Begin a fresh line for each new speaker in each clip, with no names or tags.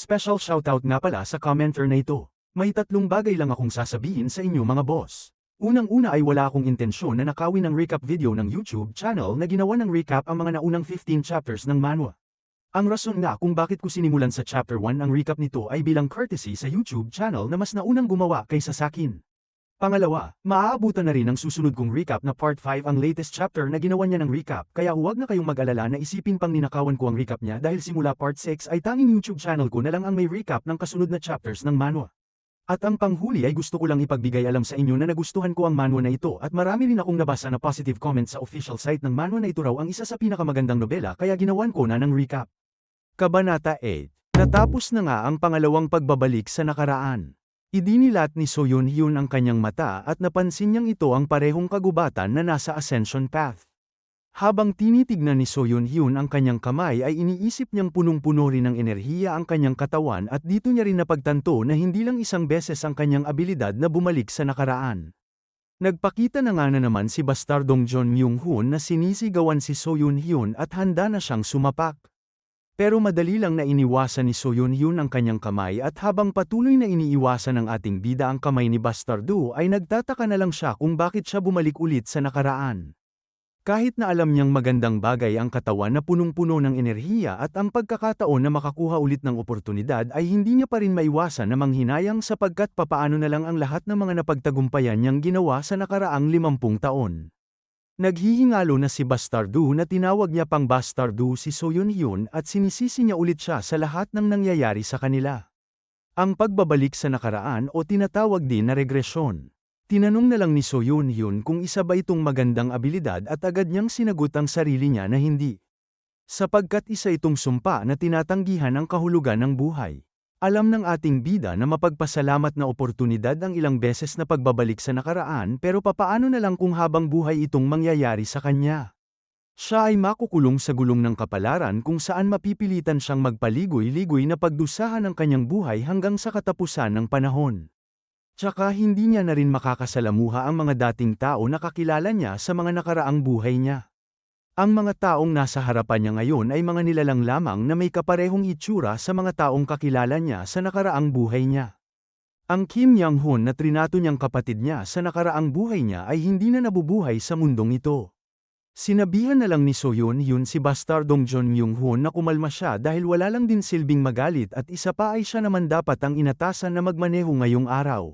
Special shoutout nga pala sa commenter na ito. May tatlong bagay lang akong sasabihin sa inyo mga boss. Unang-una ay wala akong intensyon na nakawin ng recap video ng YouTube channel na ginawa ng recap ang mga naunang 15 chapters ng manhwa. Ang rason nga kung bakit ko sinimulan sa chapter 1 ang recap nito ay bilang courtesy sa YouTube channel na mas naunang gumawa kaysa sakin. Pangalawa, maaabutan na rin ang susunod kong recap na part 5 ang latest chapter na ginawa niya ng recap, kaya huwag na kayong mag-alala na isipin pang ninakawan ko ang recap niya dahil simula part 6 ay tanging YouTube channel ko na lang ang may recap ng kasunod na chapters ng manhwa. At ang panghuli ay gusto ko lang ipagbigay alam sa inyo na nagustuhan ko ang manhwa na ito at marami rin akong nabasa na positive comment sa official site ng manhwa na ito raw ang isa sa pinakamagandang nobela kaya ginawan ko na ng recap. Kabanata 8. Natapos na nga ang pangalawang pagbabalik sa nakaraan. Idinilat ni So Yun Hyun ang kanyang mata at napansin niyang ito ang parehong kagubatan na nasa ascension path. Habang tinitignan ni So Yun Hyun ang kanyang kamay ay iniisip niyang punong-puno rin ng enerhiya ang kanyang katawan at dito niya rin napagtanto na hindi lang isang beses ang kanyang abilidad na bumalik sa nakaraan. Nagpakita na nga na naman si bastardong John Myung-hoon na sinisigawan si So Yun Hyun at handa na siyang sumapak. Pero madali lang na iniwasan ni So Yun Hyun ang kanyang kamay at habang patuloy na iniiwasan ng ating bida ang kamay ni Bastardo ay nagtataka na lang siya kung bakit siya bumalik ulit sa nakaraan. Kahit na alam niyang magandang bagay ang katawan na punong-puno ng enerhiya at ang pagkakataon na makakuha ulit ng oportunidad ay hindi niya pa rin maiwasan na manghinayang sapagkat papaano na lang ang lahat ng mga napagtagumpayan niyang ginawa sa nakaraang 50 taon. Naghihingalo na si Bastardo na tinawag niya pang Bastardo si So Yun Hyun at sinisisi niya ulit siya sa lahat ng nangyayari sa kanila. Ang pagbabalik sa nakaraan o tinatawag din na regresyon. Tinanong na lang ni So Yun Hyun kung isa ba itong magandang abilidad at agad niyang sinagot ang sarili niya na hindi. Sapagkat isa itong sumpa na tinatanggihan ang kahulugan ng buhay. Alam ng ating bida na mapagpasalamat na oportunidad ang ilang beses na pagbabalik sa nakaraan pero papaano na lang kung habang buhay itong mangyayari sa kanya. Siya ay makukulong sa gulong ng kapalaran kung saan mapipilitan siyang magpaligoy-ligoy na pagdusahan ang kanyang buhay hanggang sa katapusan ng panahon. Tsaka hindi niya na rin makakasalamuha ang mga dating tao na kakilala niya sa mga nakaraang buhay niya. Ang mga taong nasa harapan niya ngayon ay mga nilalang lamang na may kaparehong itsura sa mga taong kakilala niya sa nakaraang buhay niya. Ang Kim Young-hoon na trinato niyang kapatid niya sa nakaraang buhay niya ay hindi na nabubuhay sa mundong ito. Sinabihan na lang ni So Yun Hyun si bastardong John Myung-hoon na kumalma siya dahil wala lang din silbing magalit at isa pa ay siya naman dapat ang inatasan na magmaneho ngayong araw.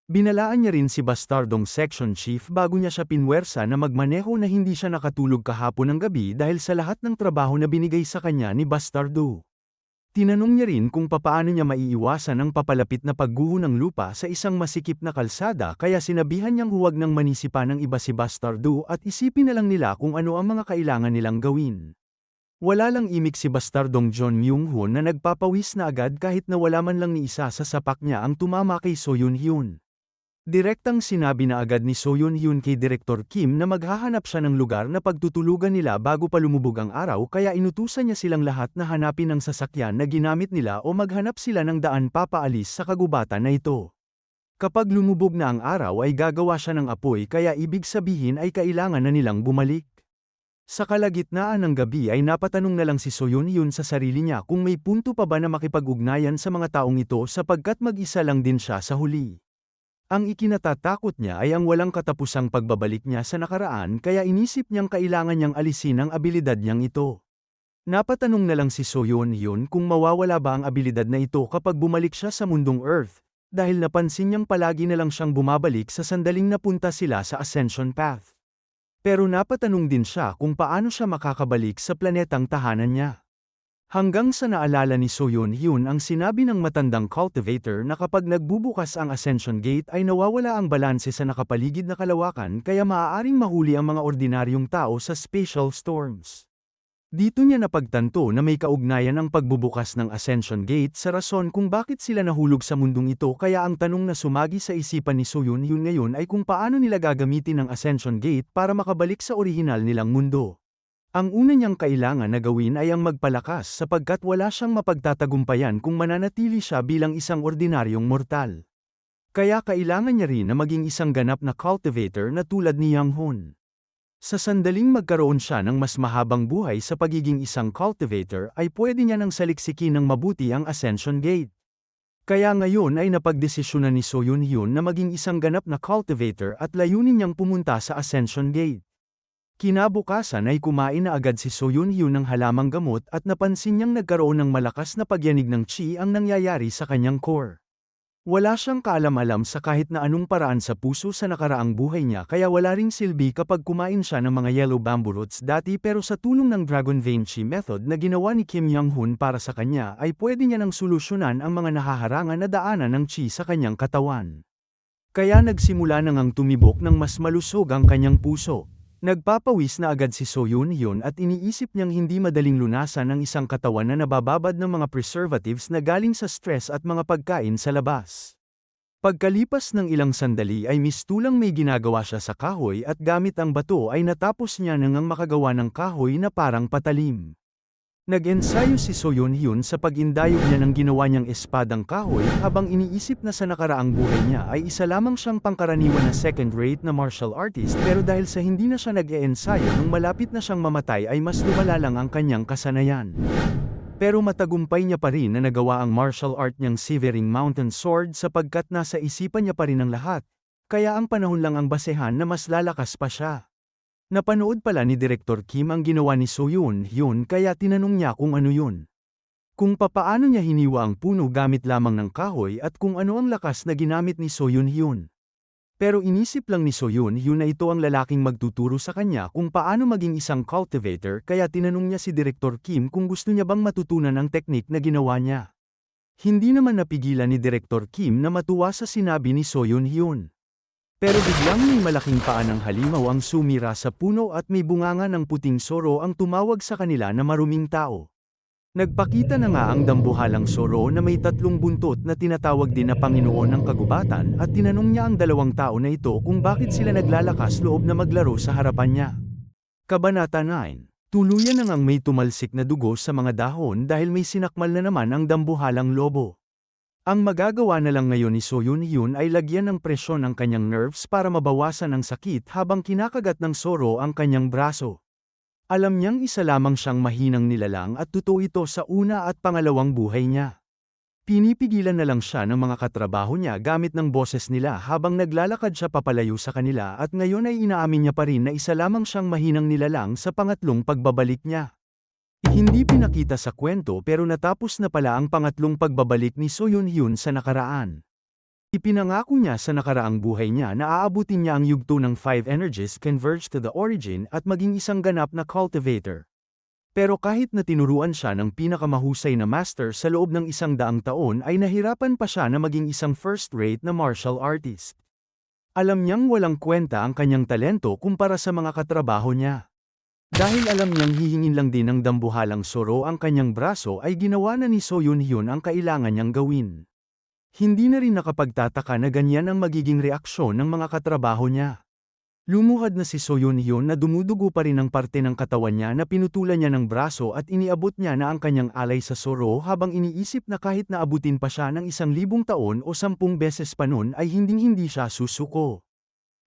Binalaan niya rin si bastardong section chief bago niya siya pinwersa na magmaneho na hindi siya nakatulog kahapon ng gabi dahil sa lahat ng trabaho na binigay sa kanya ni Bastardo. Tinanong niya rin kung papaano niya maiiwasan ang papalapit na pagguho ng lupa sa isang masikip na kalsada kaya sinabihan niyang huwag nang manisipa ng iba si Bastardo at isipin na lang nila kung ano ang mga kailangan nilang gawin. Wala lang imik si bastardong John Myung-hoon na nagpapawis na agad kahit na wala man lang ni isa sa sapak niya ang tumama kay So Yun Hyun. Direktang sinabi na agad ni So Yun Hyun kay Direktor Kim na maghahanap siya ng lugar na pagtutulugan nila bago pa lumubog ang araw kaya inutusan niya silang lahat na hanapin ang sasakyan na ginamit nila o maghanap sila ng daan papaalis sa kagubatan na ito. Kapag lumubog na ang araw ay gagawa siya ng apoy kaya ibig sabihin ay kailangan na nilang bumalik. Sa kalagitnaan ng gabi ay napatanong na lang si So Yun Hyun sa sarili niya kung may punto pa ba na makipag-ugnayan sa mga taong ito sapagkat mag-isa lang din siya sa huli. Ang ikinatatakot niya ay ang walang katapusang pagbabalik niya sa nakaraan kaya inisip niyang kailangan niyang alisin ang abilidad niyang ito. Napatanong na lang si So Yun Hyun kung mawawala ba ang abilidad na ito kapag bumalik siya sa mundong Earth, dahil napansin niyang palagi na lang siyang bumabalik sa sandaling napunta sila sa Ascension Path. Pero napatanong din siya kung paano siya makakabalik sa planetang tahanan niya. Hanggang sa naalala ni So Yun Hyun ang sinabi ng matandang cultivator na kapag nagbubukas ang Ascension Gate ay nawawala ang balanse sa nakapaligid na kalawakan kaya maaaring mahuli ang mga ordinaryong tao sa spatial storms. Dito niya napagtanto na may kaugnayan ang pagbubukas ng Ascension Gate sa rason kung bakit sila nahulog sa mundong ito kaya ang tanong na sumagi sa isipan ni So Yun Hyun ngayon ay kung paano nila gagamitin ang Ascension Gate para makabalik sa orihinal nilang mundo. Ang una niyang kailangan na gawin ay ang magpalakas sapagkat wala siyang mapagtatagumpayan kung mananatili siya bilang isang ordinaryong mortal. Kaya kailangan niya rin na maging isang ganap na cultivator na tulad ni Young-hoon. Sa sandaling magkaroon siya ng mas mahabang buhay sa pagiging isang cultivator ay pwede niya nang saliksikin ng mabuti ang Ascension Gate. Kaya ngayon ay napagdesisyonan ni So Yun-hyun na maging isang ganap na cultivator at layunin niyang pumunta sa Ascension Gate. Kinabukasan ay kumain na agad si So Yun-hyun ng halamang gamot at napansin niyang nagkaroon ng malakas na pagyanig ng chi ang nangyayari sa kanyang core. Wala siyang kaalam-alam sa kahit na anong paraan sa puso sa nakaraang buhay niya kaya wala ring silbi kapag kumain siya ng mga yellow bamboo roots dati pero sa tulong ng Dragon Vein Chi method na ginawa ni Kim Young-hoon para sa kanya ay pwede niya nang solusyonan ang mga nahaharangan na daanan ng chi sa kanyang katawan. Kaya nagsimula na ngang tumibok ng mas malusog ang kanyang puso. Nagpapawis na agad si So Yun-hyun at iniisip niyang hindi madaling lunasan ang isang katawan na nabababad ng mga preservatives na galing sa stress at mga pagkain sa labas. Pagkalipas ng ilang sandali ay mistulang may ginagawa siya sa kahoy at gamit ang bato ay natapos niya nang makagawa ng kahoy na parang patalim. Nag-ensayo si So Yun-hyun sa pag-indayog niya ng ginawa niyang espadang kahoy habang iniisip na sa nakaraang buhay niya ay isa lamang siyang pangkaraniwan na second-rate na martial artist pero dahil sa hindi na siya nag-eensayo nung malapit na siyang mamatay ay mas lumala lang ang kanyang kasanayan. Pero matagumpay niya pa rin na nagawa ang martial art niyang Severing Mountain Sword sapagkat nasa isipan niya pa rin ang lahat, kaya ang panahon lang ang basehan na mas lalakas pa siya. Napanood pala ni Direktor Kim ang ginawa ni So Yun-hyun kaya tinanong niya kung ano yun. Kung papaano niya hiniwa ang puno gamit lamang ng kahoy at kung ano ang lakas na ginamit ni So Yun-hyun. Pero inisip lang ni So Yun-hyun na ito ang lalaking magtuturo sa kanya kung paano maging isang cultivator kaya tinanong niya si Direktor Kim kung gusto niya bang matutunan ang teknik na ginawa niya. Hindi naman napigilan ni Direktor Kim na matuwa sa sinabi ni So Yun-hyun. Pero biglang may malaking paa ng halimaw ang sumira sa puno at may bunganga ng puting soro ang tumawag sa kanila na maruming tao. Nagpakita na nga ang dambuhalang soro na may 3 buntot na tinatawag din na Panginoon ng Kagubatan at tinanong niya ang 2 tao na ito kung bakit sila naglalakas loob na maglaro sa harapan niya. Kabanata 9. Tuluyan na ngang may tumalsik na dugo sa mga dahon dahil may sinakmal na naman ang dambuhalang lobo. Ang magagawa na lang ngayon ni So Yun-hyun ay lagyan ng presyon ang kanyang nerves para mabawasan ang sakit habang kinakagat ng soro ang kanyang braso. Alam niyang isa lamang siyang mahinang nilalang at totoo ito sa una at pangalawang buhay niya. Pinipigilan na lang siya ng mga katrabaho niya gamit ng boses nila habang naglalakad siya papalayo sa kanila at ngayon ay inaamin niya pa rin na isa lamang siyang mahinang nilalang sa pangatlong pagbabalik niya. Hindi pinakita sa kwento pero natapos na pala ang pangatlong pagbabalik ni So Yun-hyun sa nakaraan. Ipinangako niya sa nakaraang buhay niya na aabutin niya ang yugto ng 5 energies converge to the origin at maging isang ganap na cultivator. Pero kahit na tinuruan siya ng pinakamahusay na master sa loob ng 100 taon ay nahirapan pa siya na maging isang first-rate na martial artist. Alam niyang walang kwenta ang kanyang talento kumpara sa mga katrabaho niya. Dahil alam niyang hihingin lang din ng dambuhalang soro ang kanyang braso ay ginawa na ni So Yun-hyun ang kailangan niyang gawin. Hindi na rin nakapagtataka na ganyan ang magiging reaksyon ng mga katrabaho niya. Lumuhad na si So Yun-hyun na dumudugo pa rin ang parte ng katawan niya na pinutulan niya ng braso at iniabot niya na ang kanyang alay sa soro habang iniisip na kahit naabutin pa siya ng 1,000 taon o 10 beses pa nun ay hinding-hindi siya susuko.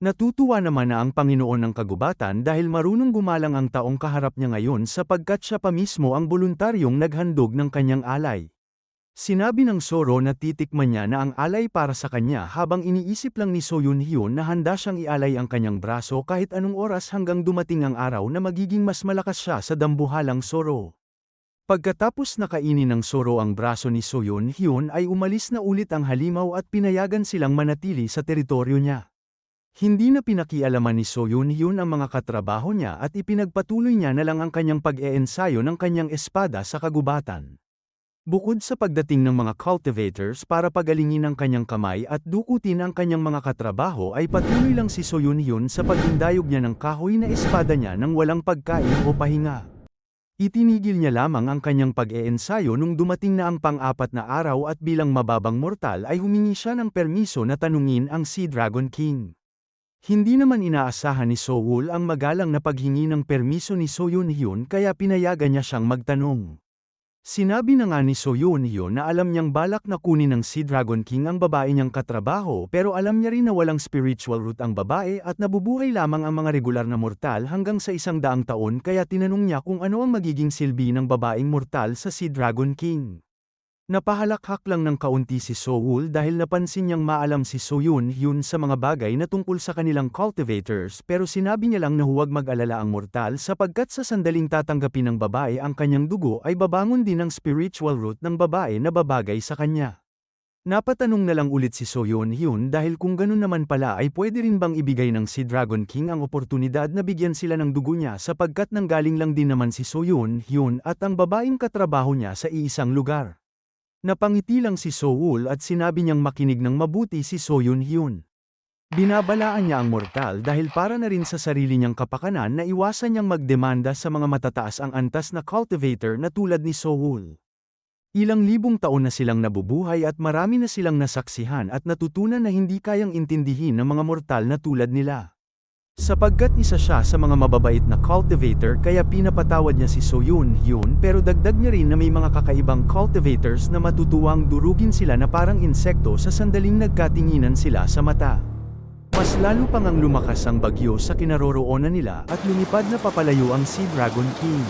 Natutuwa naman na ang Panginoon ng Kagubatan dahil marunong gumalang ang taong kaharap niya ngayon sapagkat siya pa mismo ang voluntaryong naghandog ng kanyang alay. Sinabi ng Soro na titikman niya na ang alay para sa kanya habang iniisip lang ni So Yun-hyun na handa siyang ialay ang kanyang braso kahit anong oras hanggang dumating ang araw na magiging mas malakas siya sa dambuhalang Soro. Pagkatapos nakainin ng Soro ang braso ni So Yun-hyun ay umalis na ulit ang halimaw at pinayagan silang manatili sa teritoryo niya. Hindi na pinakialaman ni So Yun-hyun ang mga katrabaho niya at ipinagpatuloy niya na lang ang kanyang pag-eensayo ng kanyang espada sa kagubatan. Bukod sa pagdating ng mga cultivators para pagalingin ang kanyang kamay at dukutin ang kanyang mga katrabaho ay patuloy lang si So Yun-hyun sa pagdindayog niya ng kahoy na espada niya nang walang pagkain o pahinga. Itinigil niya lamang ang kanyang pag-eensayo nung dumating na ang pang-4 na araw at bilang mababang mortal ay humingi siya ng permiso na tanungin ang Sea Dragon King. Hindi naman inaasahan ni So-wol ang magalang na paghingi ng permiso ni So Yun-hyun kaya pinayagan niya siyang magtanong. Sinabi na nga ni So Yun-hyun na alam niyang balak na kunin ng si Dragon King ang babae niyang katrabaho pero alam niya rin na walang spiritual root ang babae at nabubuhay lamang ang mga regular na mortal hanggang sa 100 taon kaya tinanong niya kung ano ang magiging silbi ng babaeng mortal sa si Dragon King. Napahalakhak lang ng kaunti si Soul dahil napansin niyang maalam si So Yun-hyun sa mga bagay na tungkol sa kanilang cultivators pero sinabi niya lang na huwag mag-alala ang mortal sapagkat sa sandaling tatanggapin ng babae ang kanyang dugo ay babangon din ang spiritual root ng babae na babagay sa kanya. Napatanong na lang ulit si So Yun-hyun dahil kung ganun naman pala ay pwede rin bang ibigay ng si Dragon King ang oportunidad na bigyan sila ng dugo niya sapagkat nanggaling lang din naman si So Yun-hyun at ang babaeng katrabaho niya sa iisang lugar. Napangiti lang si Soul at sinabi niyang makinig ng mabuti si So Yun-hyun. Binabalaan niya ang mortal dahil para na rin sa sarili niyang kapakanan na iwasan niyang magdemanda sa mga matataas ang antas na cultivator na tulad ni Soul. Ilang libong taon na silang nabubuhay at marami na silang nasaksihan at natutunan na hindi kayang intindihin ng mga mortal na tulad nila. Sapagkat isa siya sa mga mababait na cultivator kaya pinapatawad niya si So Yun-hyun pero dagdag niya rin na may mga kakaibang cultivators na matutuwang durugin sila na parang insekto sa sandaling nagkatinginan sila sa mata. Mas lalo pang ang lumakas ang bagyo sa kinaroroonan nila at lumipad na papalayo ang si Dragon King.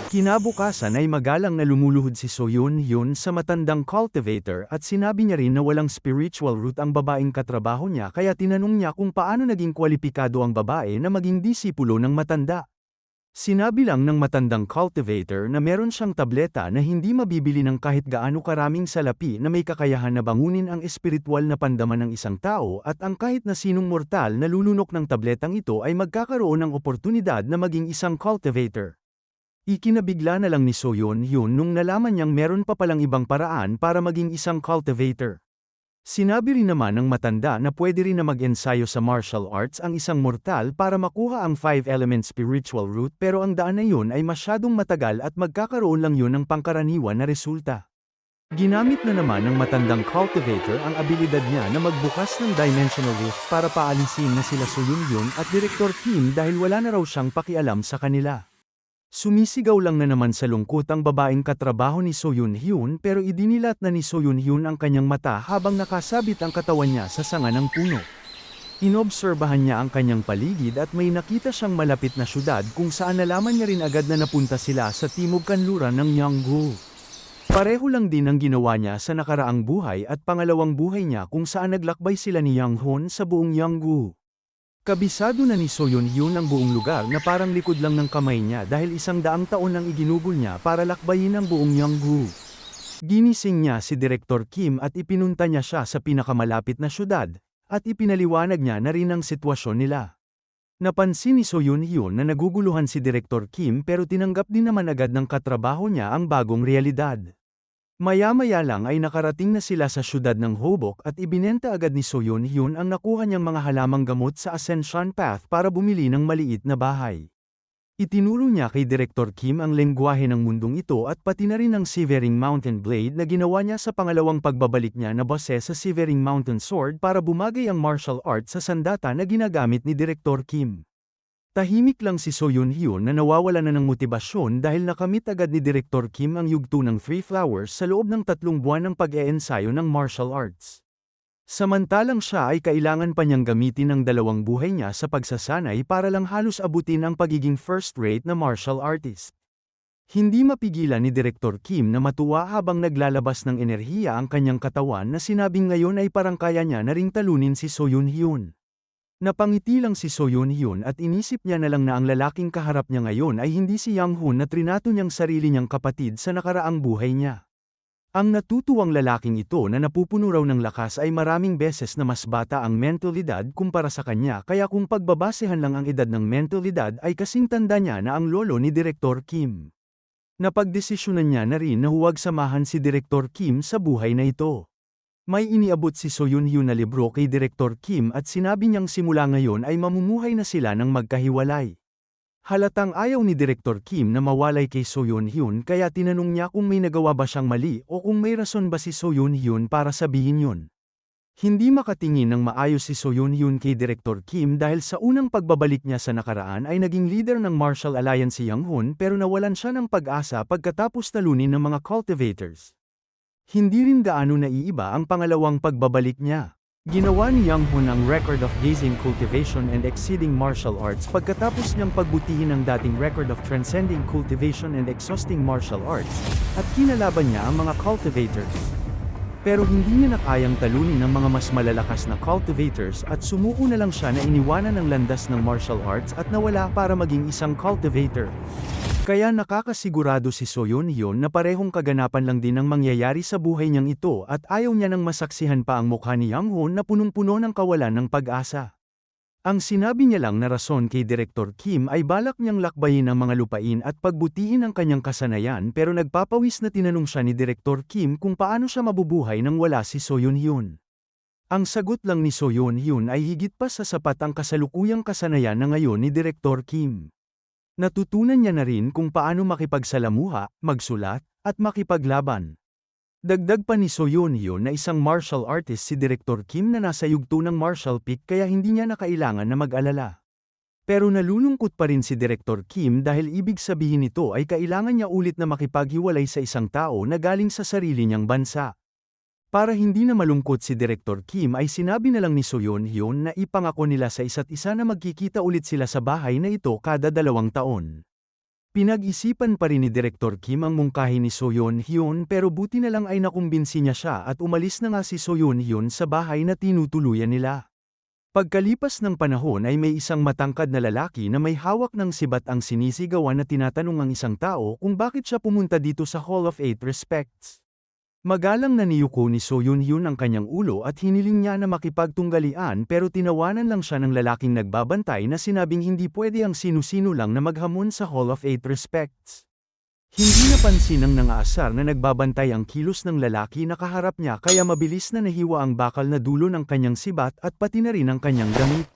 Kinabukasan ay magalang na lumuluhod si So Yun-hyun sa matandang cultivator at sinabi niya rin na walang spiritual root ang babaeng katrabaho niya kaya tinanong niya kung paano naging kwalipikado ang babae na maging disipulo ng matanda. Sinabi lang ng matandang cultivator na meron siyang tableta na hindi mabibili ng kahit gaano karaming salapi na may kakayahan na bangunin ang espiritual na pandaman ng isang tao at ang kahit na sinong mortal na lulunok ng tabletang ito ay magkakaroon ng oportunidad na maging isang cultivator. Ikinabigla na lang ni So Yun-hyun nung nalaman niyang meron pa palang ibang paraan para maging isang cultivator. Sinabi rin naman ng matanda na pwede rin na mag-ensayo sa martial arts ang isang mortal para makuha ang 5-element spiritual root pero ang daan na yun ay masyadong matagal at magkakaroon lang yun ng pangkaraniwan na resulta. Ginamit na naman ng matandang cultivator ang abilidad niya na magbukas ng dimensional rift para paalisin na sila So Yun-hyun at Director Kim dahil wala na raw siyang pakialam sa kanila. Sumisigaw lang na naman sa lungkot ang babaeng katrabaho ni So Yun-hyun pero idinilat na ni So Yun-hyun ang kanyang mata habang nakasabit ang katawan niya sa sanga ng puno. Inobserbahan niya ang kanyang paligid at may nakita siyang malapit na syudad kung saan nalaman niya rin agad na napunta sila sa timog kanluran ng Yanggu. Pareho lang din ang ginawa niya sa nakaraang buhay at pangalawang buhay niya kung saan naglakbay sila ni Yang Hon sa buong Yanggu. Kabisado na ni So Yun-hyun ang buong lugar na parang likod lang ng kamay niya dahil 100 taon nang iginugol niya para lakbayin ang buong Yanggu. Ginising niya si Director Kim at ipinunta niya siya sa pinakamalapit na syudad, at ipinaliwanag niya na rin ang sitwasyon nila. Napansin ni So Yun-hyun na naguguluhan si Director Kim pero tinanggap din naman agad ng katrabaho niya ang bagong realidad. Maya-maya lang ay nakarating na sila sa syudad ng Hobok at ibinenta agad ni So Yun-hyun ang nakuha niyang mga halamang gamot sa Ascension Path para bumili ng maliit na bahay. Itinuro niya kay Director Kim ang lengguwahe ng mundong ito at pati na rin ang Shivering Mountain Blade na ginawa niya sa pangalawang pagbabalik niya na base sa Shivering Mountain Sword para bumagay ang martial arts sa sandata na ginagamit ni Director Kim. Tahimik lang si So Yun-hyun na nawawala na ng motibasyon dahil nakamit agad ni Director Kim ang yugto ng 3 flowers sa loob ng 3 buwan ng pag-eensayo ng martial arts. Samantalang siya ay kailangan pa niyang gamitin ang 2 buhay niya sa pagsasanay para lang halos abutin ang pagiging first-rate na martial artist. Hindi mapigilan ni Director Kim na matuwa habang naglalabas ng enerhiya ang kanyang katawan na sinabing ngayon ay parang kaya niya na ring talunin si So Yun-hyun. Napangiti lang si So Yun-hyun at inisip niya na lang na ang lalaking kaharap niya ngayon ay hindi si Yang Hun na trinato niyang sarili niyang kapatid sa nakaraang buhay niya. Ang natutuwang lalaking ito na napupuno raw ng lakas ay maraming beses na mas bata ang mentalidad kumpara sa kanya kaya kung pagbabasehan lang ang edad ng mentalidad ay kasing tanda niya na ang lolo ni Director Kim. Napagdesisyonan niya na rin na huwag samahan si Director Kim sa buhay na ito. May iniabot si So Yun-hyun na libro kay Director Kim at sinabi niyang simula ngayon ay mamumuhay na sila ng magkahiwalay. Halatang ayaw ni Director Kim na mawalay kay So Yun-hyun kaya tinanong niya kung may nagawa ba siyang mali o kung may rason ba si So Yun-hyun para sabihin yun. Hindi makatingin ng maayos si So Yoon-hyun kay Direktor Kim dahil sa unang pagbabalik niya sa nakaraan ay naging leader ng Martial Alliance si Young-hoon pero nawalan siya ng pag-asa pagkatapos talunin ng mga cultivators. Hindi rin gaano naiiba ang pangalawang pagbabalik niya. Ginawa ni Young-hoon ang record of gazing cultivation and exceeding martial arts pagkatapos niyang pagbutihin ang dating record of transcending cultivation and exhausting martial arts, at kinalaban niya ang mga cultivators. Pero hindi niya nakayang talunin ng mga mas malalakas na cultivators at sumuko na lang siya na iniwanan ng landas ng martial arts at nawala para maging isang cultivator. Kaya nakakasigurado si So Yoon-hyun na parehong kaganapan lang din ang mangyayari sa buhay niyang ito at ayaw niya nang masaksihan pa ang mukha ni Young-hoon na punong-puno ng kawalan ng pag-asa. Ang sinabi niya lang na rason kay Direktor Kim ay balak niyang lakbayin ang mga lupain at pagbutihin ang kanyang kasanayan pero nagpapawis na tinanong siya ni Direktor Kim kung paano siya mabubuhay nang wala si So Yoon-hyun. Ang sagot lang ni So Yoon-hyun ay higit pa sa sapat ang kasalukuyang kasanayan na ngayon ni Direktor Kim. Natutunan niya na rin kung paano makipagsalamuha, magsulat, at makipaglaban. Dagdag pa ni So Yoon-hyun na isang martial artist si Direktor Kim na nasa yugto ng martial peak kaya hindi niya na kailangan na mag-alala. Pero nalulungkot pa rin si Direktor Kim dahil ibig sabihin nito ay kailangan niya ulit na makipaghiwalay sa isang tao na galing sa sarili niyang bansa. Para hindi na malungkot si Direktor Kim ay sinabi na lang ni So Yoon-hyun na ipangako nila sa isa't isa na magkikita ulit sila sa bahay na ito kada 2 taon. Pinag-isipan pa rin ni Direktor Kim ang mungkahi ni So Yoon-hyun pero buti na lang ay nakumbinsi niya siya at umalis na nga si So Yoon-hyun sa bahay na tinutuluyan nila. Pagkalipas ng panahon ay may isang matangkad na lalaki na may hawak ng sibat ang sinisigawan na tinatanong ang isang tao kung bakit siya pumunta dito sa Hall of 8 Respects. Magalang na niyuko ni So Yoon-hyun ang kanyang ulo at hiniling niya na makipagtunggalian pero tinawanan lang siya ng lalaking nagbabantay na sinabing hindi pwede ang sino-sino lang na maghamon sa Hall of 8 Respects. Hindi napansin ng nangaasar na nagbabantay ang kilos ng lalaki na kaharap niya kaya mabilis na nahiwa ang bakal na dulo ng kanyang sibat at pati na rin ang kanyang damit.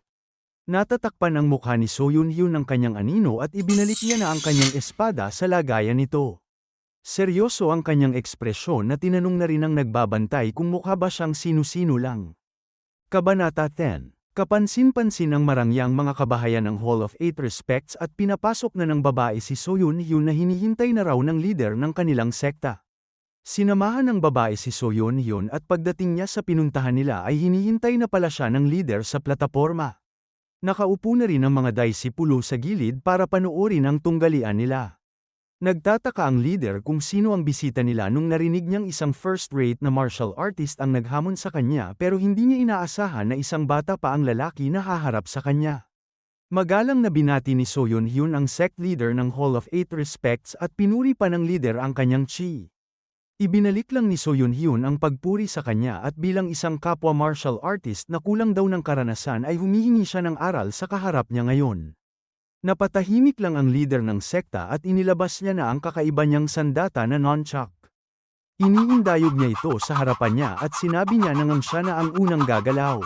Natatakpan ang mukha ni So Yoon-hyun ng kanyang anino at ibinalik niya na ang kanyang espada sa lagayan nito. Seryoso ang kanyang ekspresyon na tinanong na rin ang nagbabantay kung mukha ba siyang sino-sino lang. Kabanata 10. Kapansin-pansin ang marangyang mga kabahayan ng Hall of 8 Respects at pinapasok na ng babae si So Yoon-hyun na hinihintay na raw ng leader ng kanilang sekta. Sinamahan ng babae si So Yoon-hyun at pagdating niya sa pinuntahan nila ay hinihintay na pala siya ng leader sa plataporma. Nakaupo na rin ang mga disipulo sa gilid para panoorin ang tunggalian nila. Nagtataka ang leader kung sino ang bisita nila nung narinig niyang isang first-rate na martial artist ang naghamon sa kanya pero hindi niya inaasahan na isang bata pa ang lalaki na haharap sa kanya. Magalang na binati ni So Yoon-hyun ang sect leader ng Hall of 8 Respects at pinuri pa ng leader ang kanyang chi. Ibinalik lang ni So Yoon-hyun ang pagpuri sa kanya at bilang isang kapwa martial artist na kulang daw ng karanasan ay humihingi siya ng aral sa kaharap niya ngayon. Napatahimik lang ang leader ng sekta at inilabas niya na ang kakaiba niyang sandata na nunchuck. Iniindayog niya ito sa harapan niya at sinabi niya nang siya na ang unang gagalaw.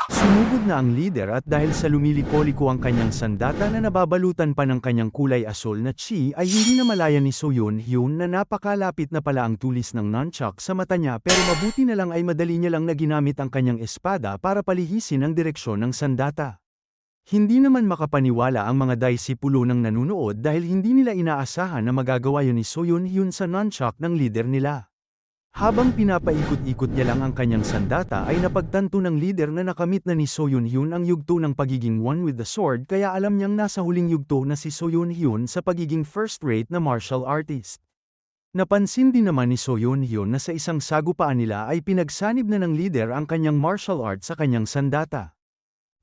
Sumugod na ang leader at dahil sa lumiliko-liko ang kanyang sandata na nababalutan pa ng kanyang kulay asul na chi ay hindi na malaya ni So Yoon-hyun na napakalapit na pala ang tulis ng nunchuck sa mata niya pero mabuti na lang ay madali niya lang na ginamit ang kanyang espada para palihisin ang direksyon ng sandata. Hindi naman makapaniwala ang mga disipulo ng nanunood dahil hindi nila inaasahan na magagawa yun ni So Yoon-hyun sa nunchuck ng leader nila. Habang pinapaikot-ikot niya lang ang kanyang sandata ay napagtanto ng leader na nakamit na ni So Yoon-hyun ang yugto ng pagiging one with the sword kaya alam niyang nasa huling yugto na si So Yoon-hyun sa pagiging first-rate na martial artist. Napansin din naman ni So Yoon-hyun na sa isang sagupaan nila ay pinagsanib na ng leader ang kanyang martial art sa kanyang sandata.